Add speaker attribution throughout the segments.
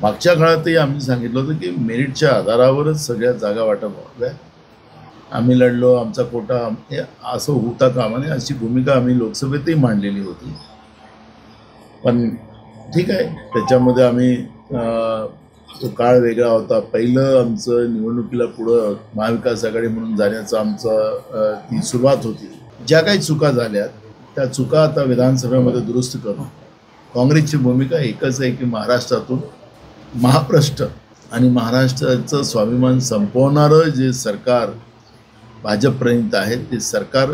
Speaker 1: मागच्या काळातही आम्ही सांगितलं होतं की मेरिटच्या आधारावरच सगळ्या जागा वाटप व्हाव्या. आम्ही लढलो, आमचा कोटा हे असं होता कामा नये अशी भूमिका आम्ही लोकसभेतही मांडलेली होती. पण ठीक आहे, त्याच्यामध्ये आम्ही तो काळ वेगळा होता. पहिलं आमचं निवडणुकीला पुढं महाविकास आघाडी म्हणून जाण्याचं आमचं ती सुरुवात होती. ज्या काही चुका झाल्या त्या चुका आता विधानसभेमध्ये दुरुस्त करून काँग्रेसची भूमिका एकच आहे की महाराष्ट्रातून महाप्रश्न आणि महाराष्ट्राचं स्वाभिमान संपवणारं जे सरकार भाजपप्रणित आहे ते सरकार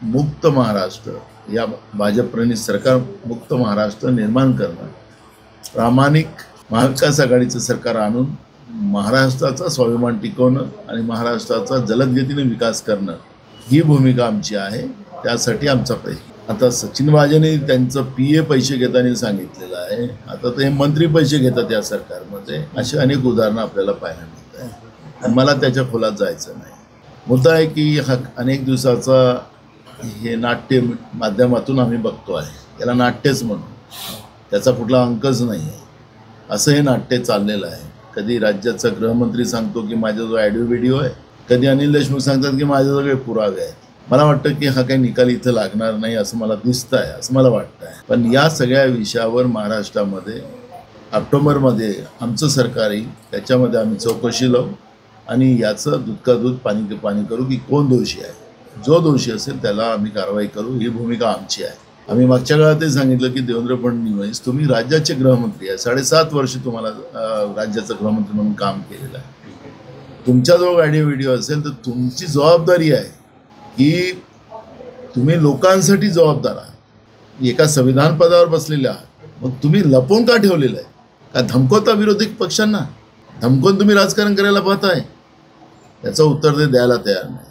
Speaker 1: मुक्त महाराष्ट्र, या भाजपप्रणित सरकार मुक्त महाराष्ट्र निर्माण करणं, प्रामाणिक महाविकास आघाडीचं सरकार आणून महाराष्ट्राचा स्वाभिमान टिकवणं आणि महाराष्ट्राचा जलदगतीने विकास करणं ही भूमिका आमची आहे. त्यासाठी आमचा प्रयत्न. आता सचिन वाजेने त्यांचं PA पैसे घेताना सांगितलेलं आहे. आता ते मंत्री पैसे घेतात या सरकारमध्ये. अशी अनेक उदाहरणं आपल्याला पाहायला मिळत आहे. मला त्याच्या खोलात जायचं नाही. मुद्दा आहे की हा अनेक दिवसाचा हे नाट्य माध्यमातून आम्ही बघतो आहे. याला नाट्यच म्हणून, त्याचा कुठला अंकच नाही आहे, असं हे नाट्य चाललेलं आहे. कधी राज्याचा गृहमंत्री सांगतो की माझ्याजवळ ऑडिओ व्हिडिओ आहे, कधी अनिल देशमुख सांगतात की माझ्याजवळ पुरावे आहेत. मला वाटतं की हा काही निकाल इथं लागणार नाही असं मला दिसतं आहे, असं मला वाटतं आहे. पण या सगळ्या विषयावर महाराष्ट्रामध्ये ऑक्टोबरमध्ये आमचं सरकार येईल, त्याच्यामध्ये आम्ही चौकशी लावू आणि याचं दूध का दूध पाणी के पाणी करू की कोण दोषी आहे. जो दोषी असेल त्याला आम्ही कारवाई करू, ही भूमिका आमची आहे. आम्ही मागच्या काळातही सांगितलं की देवेंद्र फडणवीस तुम्ही राज्याचे गृहमंत्री आहे, 7.5 वर्ष तुम्हाला राज्याचं गृहमंत्री म्हणून काम केलेलं आहे. तुमच्याजवळ ऑडिओ व्हिडिओ असेल तर तुमची जबाबदारी आहे की तुम्ही लोकांसाठी जबाबदार आहात. एका संविधान पदावर बसलेले आहात, मग तुम्ही लपवून का ठेवलेलं आहे? का धमकवता विरोधी पक्षांना? धमकवून तुम्ही राजकारण करायला पाहताय? याचं उत्तर ते द्यायला तयार नाही.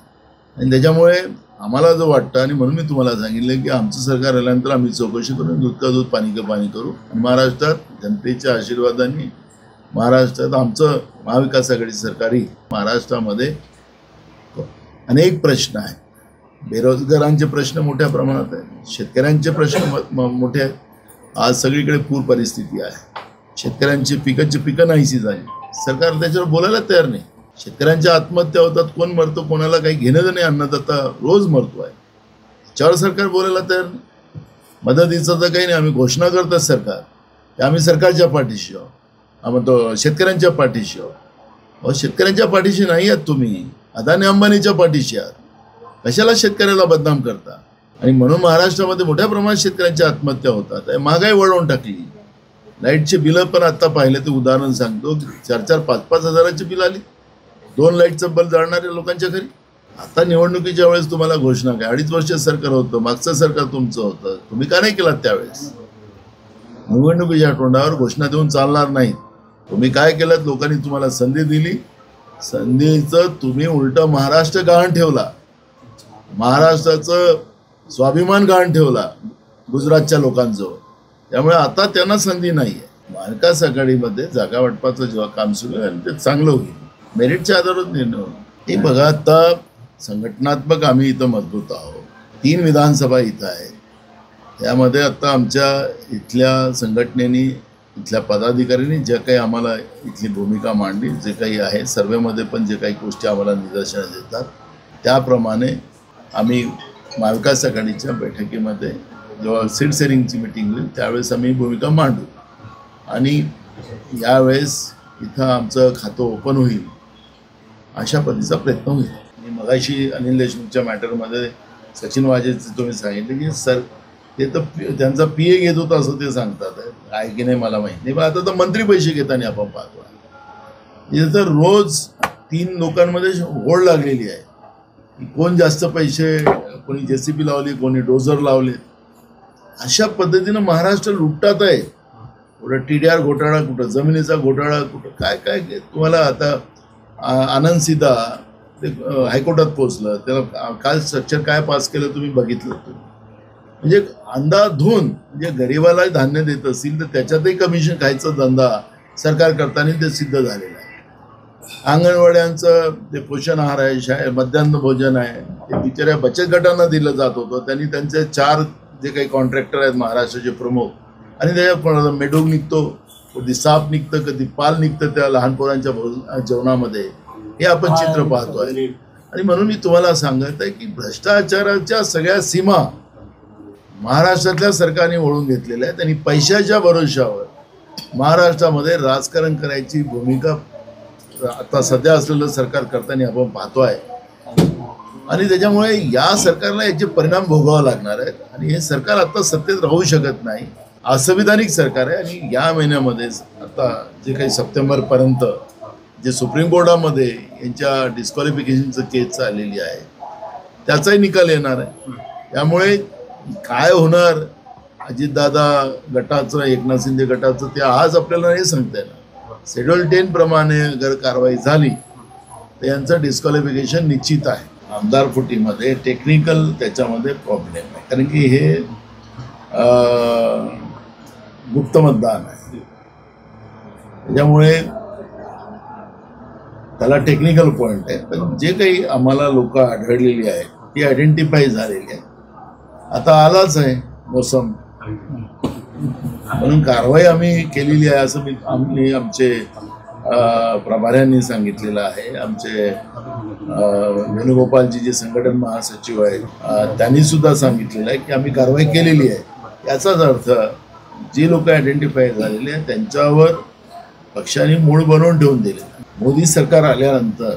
Speaker 1: आणि त्याच्यामुळे आम्हाला जो वाटतं, आणि म्हणून मी तुम्हाला सांगितलं की आमचं सरकार आल्यानंतर आम्ही चौकशी करून दूध का दूध पाणी का पाणी करू आणि महाराष्ट्रात जनतेच्या आशीर्वादाने महाराष्ट्रात आमचं महाविकास आघाडी सरकार येईल. महाराष्ट्रामध्ये अनेक प्रश्न आहेत. बेरोजगारांचे प्रश्न मोठ्या प्रमाणात आहेत, शेतकऱ्यांचे प्रश्न मोठे आहेत. आज सगळीकडे पूर परिस्थिती आहे. शेतकऱ्यांची पिकं नाहीशी झाली, सरकार त्याच्यावर बोलायला तयार नाही. शेतकऱ्यांच्या आत्महत्या होतात, कोण मरतो कोणाला काही घेणं नाही. अन्नदाता रोज मरतो आहे, त्याच्यावर सरकार बोलायला तयार नाही. मदतीचं तर काही नाही, आम्ही घोषणा करतात सरकार की आम्ही सरकारच्या पाठीशी आहोत, आम्ही तो शेतकऱ्यांच्या पाठीशी आहोत. शेतकऱ्यांच्या पाठीशी नाही आहात तुम्ही, अदानी अंबानीच्या पाठीशी आहात. कशाला शेतकऱ्याला बदनाम करता? आणि म्हणून महाराष्ट्रामध्ये मोठ्या प्रमाणात शेतकऱ्यांच्या आत्महत्या होतात. महागाई वळवून टाकली. लाईटचे बिलं पण आता पाहिलं ते उदाहरण सांगतो, 4-4, 5-5 हजाराची बिल आली. 2 लाईटचं बल जाळणाऱ्या लोकांच्या घरी. आता निवडणुकीच्या वेळेस तुम्हाला घोषणा काय, 2.5 वर्ष सरकार होतं, मागचं सरकार तुमचं होतं, तुम्ही का नाही केलात त्यावेळेस? निवडणुकीच्या तोंडावर घोषणा देऊन चालणार नाही. तुम्ही काय केलं? लोकांनी तुम्हाला संधी दिली, संधीचं तुम्ही उलट महाराष्ट्र गहाण ठेवला, महाराष्ट्राचं स्वाभिमान गहाण ठेवला गुजरातच्या लोकांजवळ. त्यामुळे आता त्यांना संधी नाही आहे. महाविकास आघाडीमध्ये जागा वाटपाचं जेव्हा काम सुरू आहे आणि ते चांगलं होईल, मेरिटच्या आधारावर निर्णय होईल. हे बघा, आता संघटनात्मक आम्ही इथं मजबूत आहोत. 3 विधानसभा इथं आहेत. त्यामध्ये आता आमच्या इथल्या संघटनेनी, इथल्या पदाधिकाऱ्यांनी जे काही आम्हाला इथली भूमिका मांडली, जे काही आहे सर्वेमध्ये पण जे काही गोष्टी आम्हाला निदर्शनास येतात त्याप्रमाणे आम्ही महाविकास आघाडीच्या बैठकीमध्ये जेव्हा सीट शेअरिंगची मीटिंग होईल त्यावेळेस आम्ही भूमिका मांडू आणि यावेळेस इथं आमचं खातं ओपन होईल अशा पद्धतीचा प्रयत्न होईल. आणि मगाशी अनिल देशमुखच्या मॅटरमध्ये सचिन वाजेचं तुम्ही सांगितलं की सर ते तर त्यांचा PA घेत होता असं ते सांगतात. आहे की नाही मला माहीत नाही, पण आता तर मंत्री पैसे घेताना आपण पाहतो. इथं तर रोज 3 लोकांमध्ये होड लागलेली आहे. कोण जास्त पैसे, कोणी JCB लावली, कोणी डोझर लावले. अशा पद्धतीनं महाराष्ट्र लुटतात आहे. कुठं TDR घोटाळा, कुठं जमिनीचा घोटाळा, कुठं काय काय. तुम्हाला आता आनंद सिधा ते हायकोर्टात पोचलं, त्याला काय स्ट्रक्चर काय पास केलं तुम्ही बघितलं. म्हणजे अंधाधुंद, म्हणजे गरिबाला धान्य देत असेल तर त्याच्यातही कमिशन खायचा धंदा सरकार करताना ते सिद्ध झालेलं आहे. अंगणवाड्यांचं ते पोषण आहार आहे, मध्यान्ह भोजन आहे, ते बिचाऱ्या बचत गटांना दिलं जात होतं. त्यांनी त्यांचे 4 जे काही कॉन्ट्रॅक्टर आहेत महाराष्ट्राचे प्रमुख, आणि त्याच्यात मेडोग निघतो कधी साप निघतं, कधी पाल निघतं त्या लहान पोरांच्या जेवणामध्ये, हे आपण चित्र पाहतोय. आणि म्हणून मी तुम्हाला सांगत आहे की भ्रष्टाचाराच्या सगळ्या सीमा महाराष्ट्रातल्या सरकारने ओढून घेतलेल्या आहेत आणि पैशाच्या भरोशावर महाराष्ट्रामध्ये राजकारण करायची भूमिका आता सध्या असलेलं सरकार करताना आपण पाहतोय. आणि त्याच्यामुळे या सरकारला याचे परिणाम भोगावे लागणार आहेत आणि हे सरकार आता सत्तेत राहू शकत नाही. असंविधानिक सरकार आहे आणि या महिन्यामध्येच आता जे काही सप्टेंबरपर्यंत जे सुप्रीम कोर्टामध्ये यांच्या डिस्क्वालिफिकेशनचं केस चाललेली आहे त्याचाही निकाल येणार आहे. त्यामुळे काय होणार अजितदादा गटाचं, एकनाथ शिंदे गटाचं, ते आज आपल्याला नाही सांगता येणार. शेड्यूल 10 प्रमाणे अगर कारवाई झाली तर यांचं डिस्क्वालिफिकेशन निश्चित आहे. आमदार फुटीमध्ये टेक्निकल त्याच्यामध्ये प्रॉब्लेम आहे, कारण की हे गुप्त मतदान आहे. त्याच्यामुळे त्याला टेक्निकल पॉईंट आहे. पण जे काही आम्हाला लोक आढळलेली आहेत ती आयडेंटिफाय झालेली आहे. आता आलाच आहे मोसम, म्हणून कारवाई आम्ही केलेली आहे असं आम्ही आमचे प्रभाऱ्यांनी सांगितलेलं आहे. आमचे वेणुगोपालजी जे संघटन महासचिव आहेत त्यांनी सुद्धा सांगितलेलं आहे की आम्ही कारवाई केलेली आहे. याचाच अर्थ जे लोक आयडेंटिफाय झालेले आहेत त्यांच्यावर पक्षाने मूळ बनवून ठेवून दिले. मोदी सरकार आल्यानंतर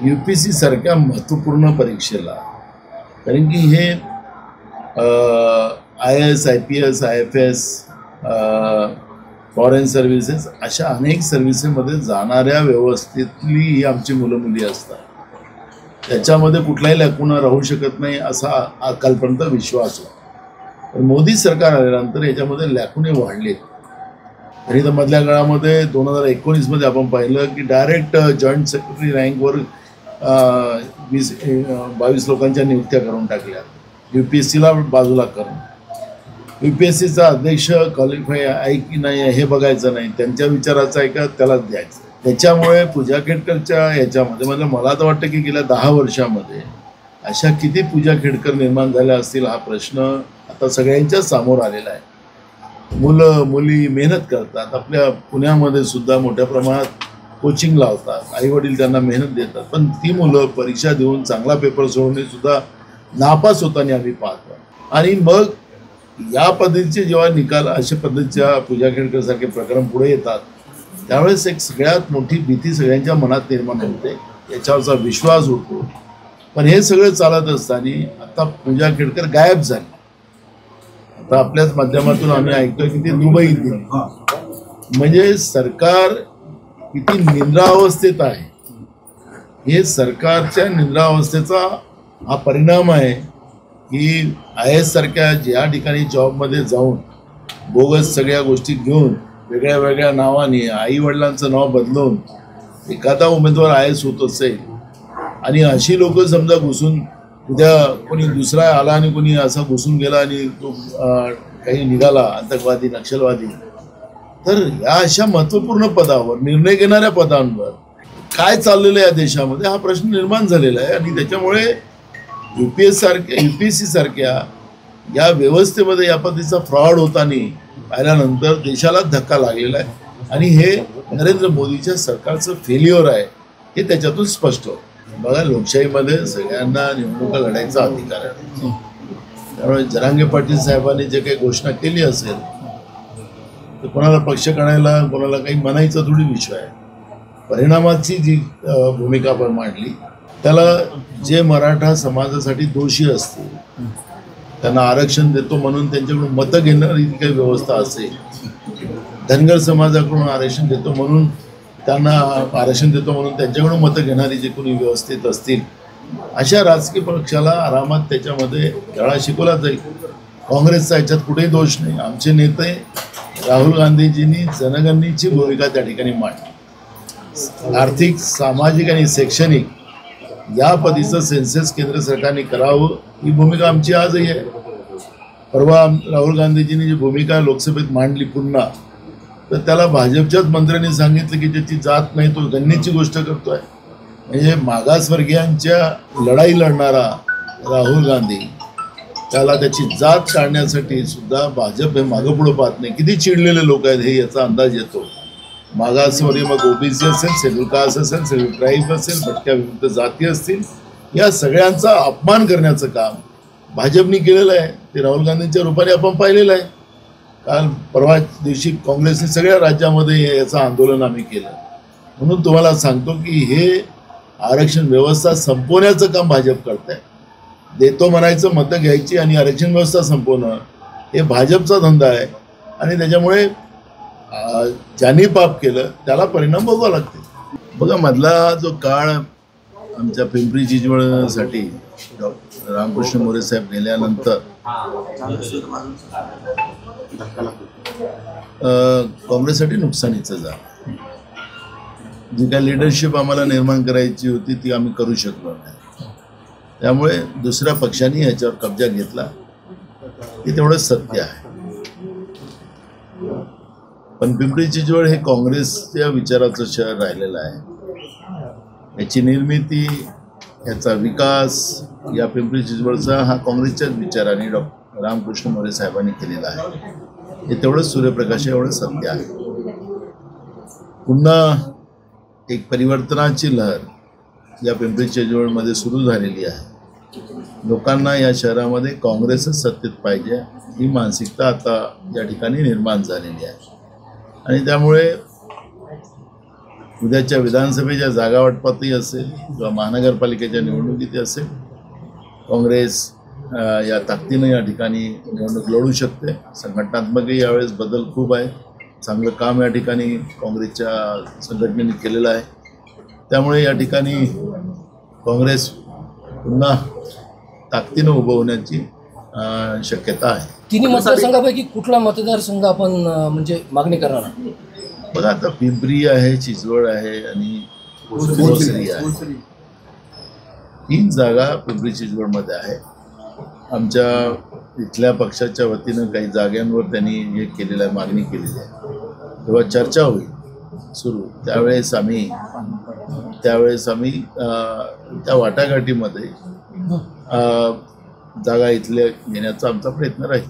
Speaker 1: UPSC सारख्या महत्त्वपूर्ण परीक्षेला, कारण की हे IAS, IPS, IFS, foreign services अशा अनेक सर्व्हिसेसमध्ये जाणाऱ्या व्यवस्थेतली ही आमची मुलं मुली असतात. त्याच्यामध्ये कुठलाही लॅकुना राहू शकत नाही असा कालपर्यंत विश्वास होता. पण मोदी सरकार आल्यानंतर याच्यामध्ये लॅकुने वाढले. तरी तर मधल्या काळामध्ये 2019मध्ये आपण पाहिलं की डायरेक्ट जॉईंट सेक्रेटरी रँकवर 22 लोकांच्या नियुक्त्या करून टाकल्या. UPSCला बाजूला करून UPSCचा अध्यक्ष क्वालिफाय आहे की नाही हे बघायचं नाही, त्यांच्या विचाराचं आहे का त्यालाच द्यायचं. त्याच्यामुळे पूजा खेडकरच्या याच्यामध्ये मला तर वाटतं की गेल्या 10 वर्षामध्ये अशा किती पूजा खेडकर निर्माण झाल्या असतील हा प्रश्न आता सगळ्यांच्याच समोर आलेला आहे. मुलं मुली मेहनत करतात. आपल्या पुण्यामध्ये सुद्धा मोठ्या प्रमाणात कोचिंग लावतात, आईवडील त्यांना मेहनत देतात, पण ती मुलं परीक्षा देऊन चांगला पेपर सोडवणे सुद्धा नापास होताना आम्ही पाहतो. आणि मग या पद्धतीचे जेव्हा निकाल अशा पद्धतीच्या पूजा खेडकर सारखे प्रकरण पुढे येतात त्यावेळेस एक सगळ्यात मोठी भीती सगळ्यांच्या मनात निर्माण होते, याच्यावरचा विश्वास उडतो. पण हे सगळं चालत असताना आता पूजा खेडकर गायब झाली. आता आपल्याच माध्यमातून आम्ही ऐकतोय की ती दुबईत गेली. म्हणजे सरकार किती निद्रावस्थेत आहे, हे सरकारच्या निद्रावस्थेचा हा परिणाम आहे की IAS सारख्या ज्या ठिकाणी जॉबमध्ये जाऊन बोगस सगळ्या गोष्टी घेऊन वेगळ्या वेगळ्या नावाने आईवडिलांचं नाव बदलून एखादा उमेदवार IAS होत असेल आणि अशी लोक समजा घुसून उद्या कोणी दुसरा आला आणि कोणी असा घुसून गेला आणि तो काही निघाला आतंकवादी नक्षलवादी, तर या अशा महत्त्वपूर्ण पदावर, निर्णय घेणाऱ्या पदांवर काय चाललेलं आहे या देशामध्ये हा प्रश्न निर्माण झालेला आहे. आणि त्याच्यामुळे UPSC सारख्या या व्यवस्थेमध्ये या पद्धतीचा फ्रॉड होताना पाहिल्यानंतर देशाला धक्का लागलेला आहे. आणि हे नरेंद्र मोदीच्या सरकारचं फेल्युअर आहे हे त्याच्यातून स्पष्ट होतं. बघा, लोकशाहीमध्ये सगळ्यांना निवडणुका लढायचा अधिकार आहे. त्यामुळे जरांगे पाटील साहेबांनी जे काही घोषणा केली असेल तर कोणाला पक्ष काढायला, कोणाला काही म्हणायचा थोडी विषय आहे. परिणामाची जी भूमिका आपण मांडली त्याला जे मराठा समाजासाठी दोषी असतील त्यांना आरक्षण देतो म्हणून त्यांच्याकडून मतं घेणारी काही व्यवस्था असेल, धनगर समाजाकडून आरक्षण देतो म्हणून त्यांना आरक्षण देतो म्हणून त्यांच्याकडून मतं घेणारी जे कोणी व्यवस्थित असतील अशा राजकीय पक्षाला आरामात त्याच्यामध्ये धडा शिकवला जाईल. काँग्रेसचा याच्यात कुठेही दोष नाही. आमचे नेते राहुल गांधीजींनी जनगणनेची भूमिका त्या ठिकाणी मांडली. आर्थिक, सामाजिक आणि शैक्षणिक या पद्धतीचं सेन्सेस केंद्र सरकारने करावं ही भूमिका आमची आजही आहे. परवा राहुल गांधीजींनी जी भूमिका लोकसभेत मांडली पुन्हा, तर त्याला भाजपच्याच मंत्र्यांनी सांगितलं की ज्याची जात नाही तो गणनेची गोष्ट करतोय. म्हणजे मागासवर्गीयांच्या लढाई लढणारा राहुल गांधी त्याला त्याची जात काढण्यासाठी सुद्धा भाजप हे मागं पुढं पाहत नाही. किती चिडलेले लोक आहेत हे याचा अंदाज येतो. मागासवर्गीय मग ओबीसी असेल, शेड्यूल कास्ट असेल, शेड्यूल ट्राईब असेल, भटक्या विमुक्त जाती असतील, या सगळ्यांचा अपमान करण्याचं काम भाजपने केलेलं आहे. ते राहुल गांधींच्या रूपाने आपण पाहिलेलं आहे. काल परवा दिवशी काँग्रेसने सगळ्या राज्यामध्ये याचं आंदोलन आम्ही केलं. म्हणून तुम्हाला सांगतो की हे आरक्षण व्यवस्था संपवण्याचं काम भाजप करत आहे. देतो म्हणायचं, मतं घ्यायची आणि आरक्षण व्यवस्था संपवणं हे भाजपचा धंदा आहे. आणि त्याच्यामुळे ज्यांनी पाप केलं त्याला परिणाम भोगावा लागते. बघा, मधला जो काळ आमच्या पिंपरी चिंचवडसाठी रामकृष्ण मोरे साहेब गेल्यानंतर काँग्रेससाठी नुकसानीचं झालं. जी काय लिडरशिप आम्हाला निर्माण करायची होती ती आम्ही करू शकलो नाही. त्यामुळे दुसऱ्या पक्षाने ह्याच्यावर कब्जा घेतला. हे तेवढं सत्य आहे. पण पिंपरी चिंचवड हे काँग्रेसच्या विचाराचं शहर राहिलेलं आहे. याची निर्मिती, याचा विकास या पिंपरी चिंचवडचा हा काँग्रेसच्याच विचाराने रामकृष्ण मोरे साहेबांनी केलेला आहे. हे तेवढंच सूर्यप्रकाश, एवढं सत्य आहे. पुन्हा एक परिवर्तनाची लहर या पिंपरी चिंचवडमध्ये सुरू झालेली आहे. लोकांना या शहरामध्ये काँग्रेसच सत्तेत पाहिजे ही मानसिकता आता या ठिकाणी निर्माण झालेली आहे. आणि त्यामुळे उद्याच्या विधानसभेच्या जागा वाटपातही असेल किंवा महानगरपालिकेच्या निवडणुकीतही असेल, काँग्रेस या ताकदीनं या ठिकाणी निवडणूक लढू शकते. संघटनात्मकही यावेळेस बदल खूप आहे. चांगलं काम या ठिकाणी काँग्रेसच्या संघटनेने केलेलं आहे. त्यामुळे या ठिकाणी काँग्रेस पुन्हा ताकदीनं उभं होण्याची शक्यता आहे.
Speaker 2: तिन्ही मतदारसंघापैकी कुठला मतदारसंघ आपण म्हणजे मागणी करणार?
Speaker 1: बघा, आता पिंपरी आहे, चिंचवड आहे आणि भोसरी आहे. 3 जागा पिंपरी चिंचवडमध्ये आहे. आमच्या इथल्या पक्षाच्या वतीनं काही जागांवर त्यांनी हे केलेलं आहे, मागणी केलेली आहे. जेव्हा चर्चा होईल सुरू त्यावेळेस आम्ही त्या वाटाघाटीमध्ये जागा इथल्या घेण्याचा आमचा प्रयत्न राहील.